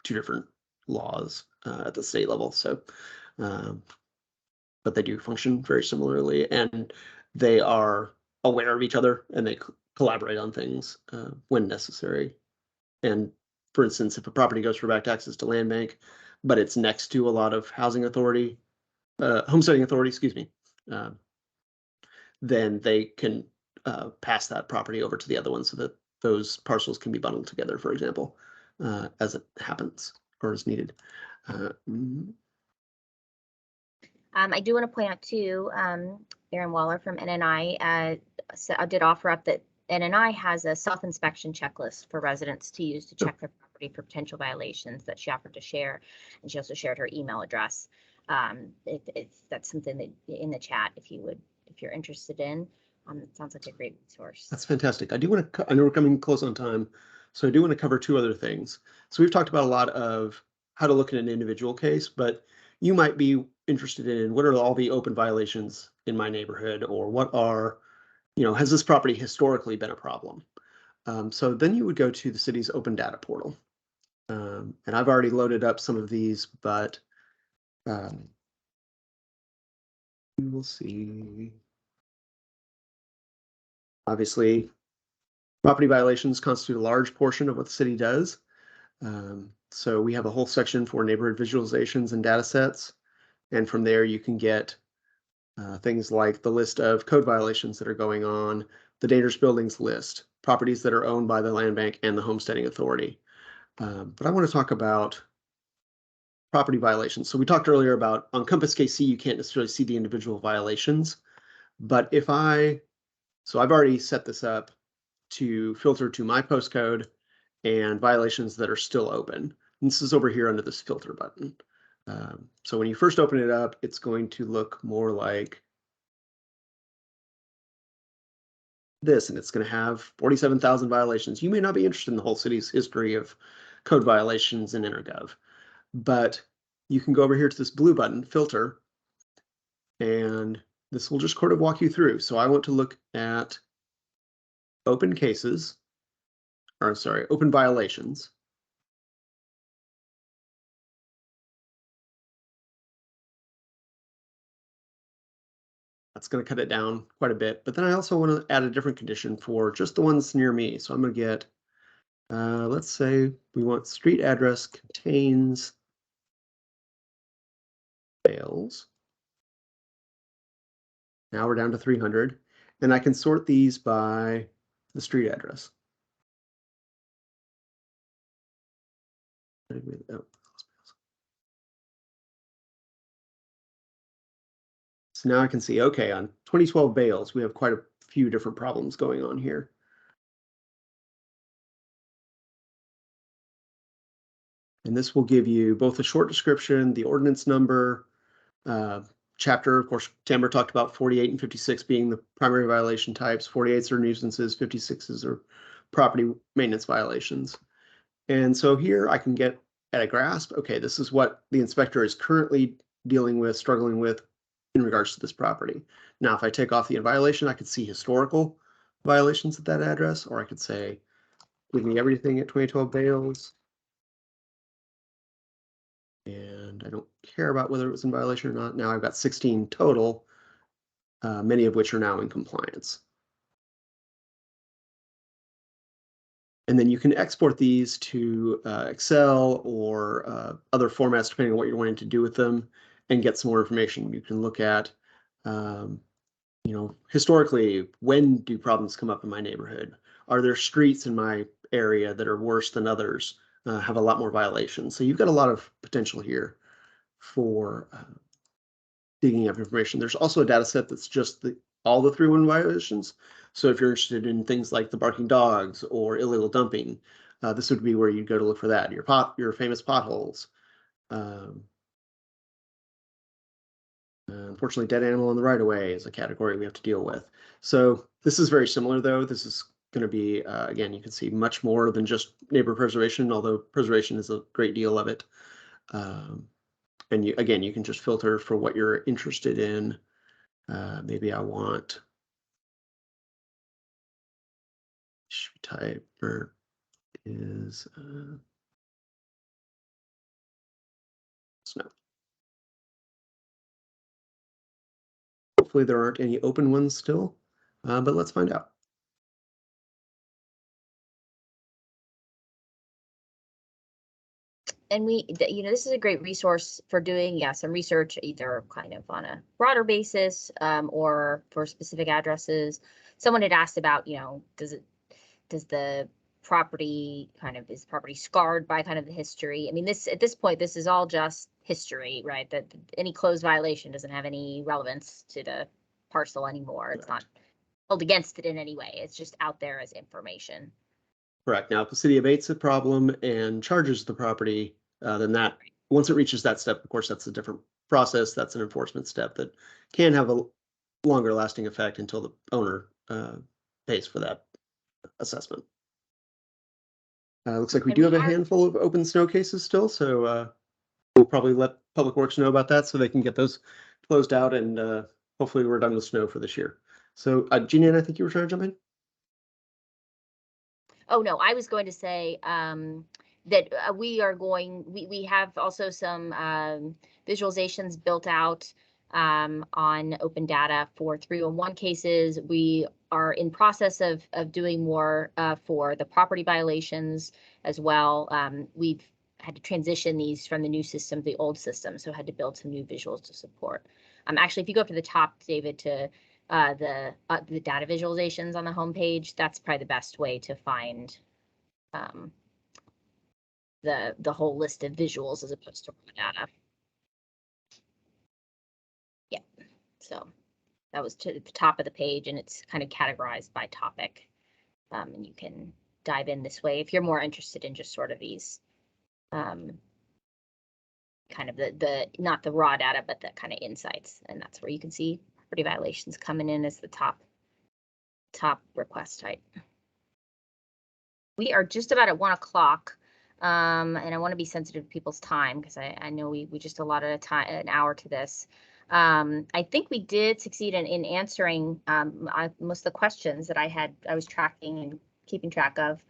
two different laws at the state level. So, but they do function very similarly, and they are aware of each other and they collaborate on things when necessary. And for instance, if a property goes for back taxes to land bank, but it's next to a lot of housing authority, homesteading authority, excuse me, then they can pass that property over to the other one so that those parcels can be bundled together, for example, as it happens or is needed. I do want to point out too, Aaron Waller from NNI did offer up that NNI has a self-inspection checklist for residents to use to check their property for potential violations that she offered to share. And she also shared her email address. That's something that in the chat, if you're interested in, it sounds like a great resource. That's fantastic. I do want to, I know we're coming close on time, so I do want to cover two other things. So we've talked about a lot of how to look at an individual case, but you might be interested in what are all the open violations in my neighborhood, or what are, has this property historically been a problem? So then you would go to the city's open data portal. And I've already loaded up some of these, but we will see. Obviously, property violations constitute a large portion of what the city does. So we have a whole section for neighborhood visualizations and data sets. And from there, you can get things like the list of code violations that are going on, the dangerous buildings list, properties that are owned by the land bank and the homesteading authority. But I want to talk about property violations. So we talked earlier about on Compass KC, you can't necessarily see the individual violations. But so I've already set this up to filter to my postcode and violations that are still open. And this is over here under this filter button. So when you first open it up, it's going to look more like this, and it's going to have 47,000 violations. You may not be interested in the whole city's history of code violations in InterGov, but you can go over here to this blue button, filter, and this will just sort of walk you through. So I want to look at open cases, or sorry, open violations. That's going to cut it down quite a bit. But then I also want to add a different condition for just the ones near me. So I'm going to get, let's say we want street address contains bales. Now we're down to 300. And I can sort these by the street address. So now I can see, okay, on 2012 bales, we have quite a few different problems going on here. And this will give you both a short description, the ordinance number, chapter. Of course, Tamara talked about 48 and 56 being the primary violation types. 48s are nuisances, 56s are property maintenance violations. And so here I can get at a grasp, okay, this is what the inspector is currently dealing with, struggling with in regards to this property. Now, if I take off the violation, I could see historical violations at that address, or I could say, give me everything at 2012 bales. And I don't care about whether it was in violation or not. Now I've got 16 total, many of which are now in compliance. And then you can export these to Excel or other formats, depending on what you're wanting to do with them, and get some more information. You can look at, historically, when do problems come up in my neighborhood? Are there streets in my area that are worse than others, have a lot more violations? So you've got a lot of potential here for digging up information. There's also a data set that's just all the 311 violations. So if you're interested in things like the barking dogs or illegal dumping, this would be where you'd go to look for that. Your famous potholes. Unfortunately, dead animal in the right of way is a category we have to deal with. So this is very similar, though. This is going to be, again, you can see much more than just neighbor preservation, although preservation is a great deal of it. And you can just filter for what you're interested in. Maybe I want type or is snow. Hopefully there aren't any open ones still, but let's find out. And this is a great resource for doing, some research, either kind of on a broader basis, or for specific addresses. Someone had asked about, does the property is property scarred by kind of the history? I mean, at this point, this is all just history, right? That any closed violation doesn't have any relevance to the parcel anymore. It's not held against it in any way. It's just out there as information. Correct. Now, if the city abates a problem and charges the property, then that, once it reaches that step, of course, that's a different process. That's an enforcement step that can have a longer lasting effect until the owner pays for that assessment. Looks like we do have a handful of open snow cases still, so we'll probably let Public Works know about that so they can get those closed out, and hopefully we're done with snow for this year. So, Jeannie, I think you were trying to jump in? Oh, no, I was going to say that we have also some visualizations built out on open data for 301 cases. We are in process of doing more for the property violations as well. We've had to transition these from the new system to the old system, so had to build some new visuals to support. Actually, if you go up to the top, David, to the data visualizations on the homepage, that's probably the best way to find the whole list of visuals as opposed to raw data. Yeah, so that was to the top of the page, and it's kind of categorized by topic, and you can dive in this way if you're more interested in just sort of these kind of the not the raw data, but the kind of insights, and that's where you can see property violations coming in as the top request type. We are just about at 1 o'clock, and I want to be sensitive to people's time because I know we just allotted an hour to this. I think we did succeed in answering most of the questions that I was tracking and keeping track of,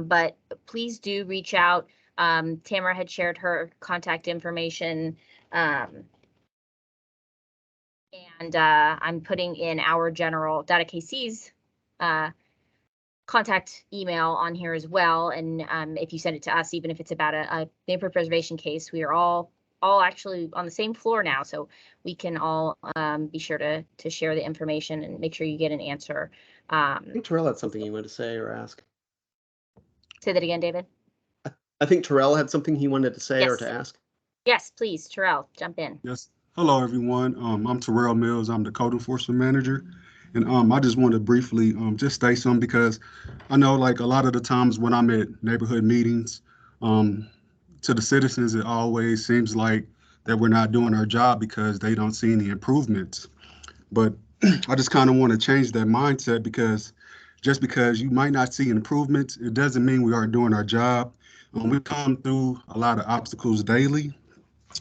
but please do reach out. Tamara had shared her contact information, and I'm putting in our general DataKC's contact email on here as well. And if you send it to us, even if it's about a neighborhood preservation case, we are all actually on the same floor now, so we can all be sure to share the information and make sure you get an answer. I think Terrell had something you wanted to say or ask. Say that again, David. I think Terrell had something he wanted to say or to ask. Yes, please, Terrell, jump in. Yes. Hello, everyone. I'm Terrell Mills. I'm the code enforcement manager. And I just want to briefly just state something, because I know, like, a lot of the times when I'm at neighborhood meetings, to the citizens, it always seems like that we're not doing our job because they don't see any improvements. But I just kind of want to change that mindset, because just because you might not see improvements, it doesn't mean we aren't doing our job. We come through a lot of obstacles daily.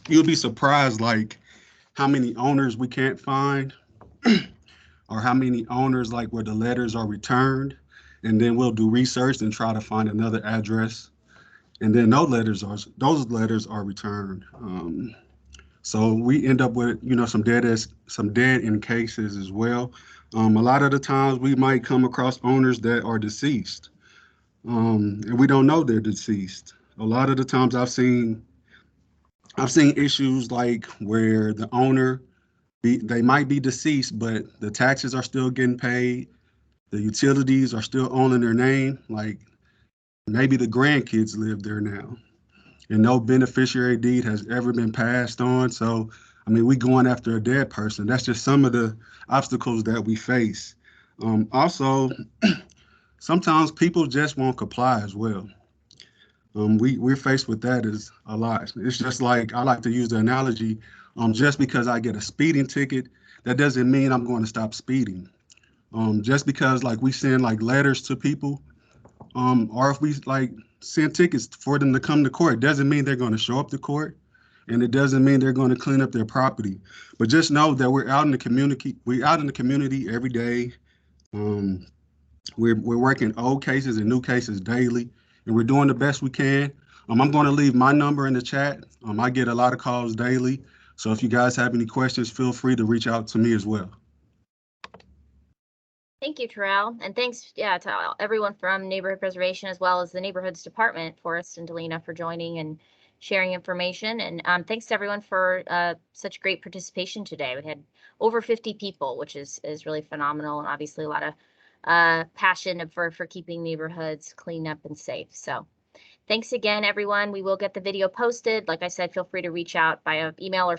You'll be surprised, like, how many owners we can't find, or how many owners, like, where the letters are returned, and then we'll do research and try to find another address, and then those letters are returned. So we end up with, some dead end cases as well. A lot of the times we might come across owners that are deceased, and we don't know they're deceased. A lot of the times I've seen issues like where the owner, they might be deceased, but the taxes are still getting paid. The utilities are still owning their name. Like, maybe the grandkids live there now, and no beneficiary deed has ever been passed on. So, I mean, we going after a dead person. That's just some of the obstacles that we face. Also, sometimes people just won't comply as well. We're faced with that is a lot. It's just like, I like to use the analogy, just because I get a speeding ticket, that doesn't mean I'm going to stop speeding. Just because, like, we send, like, letters to people, or if we, like, send tickets for them to come to court, doesn't mean they're going to show up to court, and it doesn't mean they're going to clean up their property. But just know that we're out in the community. We're out in the community every day. We're working old cases and new cases daily, and we're doing the best we can. I'm going to leave my number in the chat. I get a lot of calls daily, so if you guys have any questions, feel free to reach out to me as well. Thank you, Terrell. And thanks, yeah, to everyone from Neighborhood Preservation as well as the Neighborhoods Department, Forrest and Delina, for joining and sharing information. And thanks to everyone for such great participation today. We had over 50 people, which is really phenomenal, and obviously a lot of passion for keeping neighborhoods clean up and safe. So thanks again, everyone. We will get the video posted. Like I said, feel free to reach out via email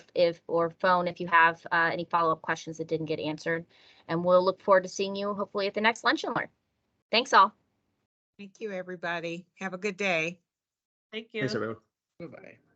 or phone if you have any follow-up questions that didn't get answered. And we'll look forward to seeing you hopefully at the next Lunch and Learn. Thanks all. Thank you, everybody. Have a good day. Thank you. Thanks, everyone. Bye-bye.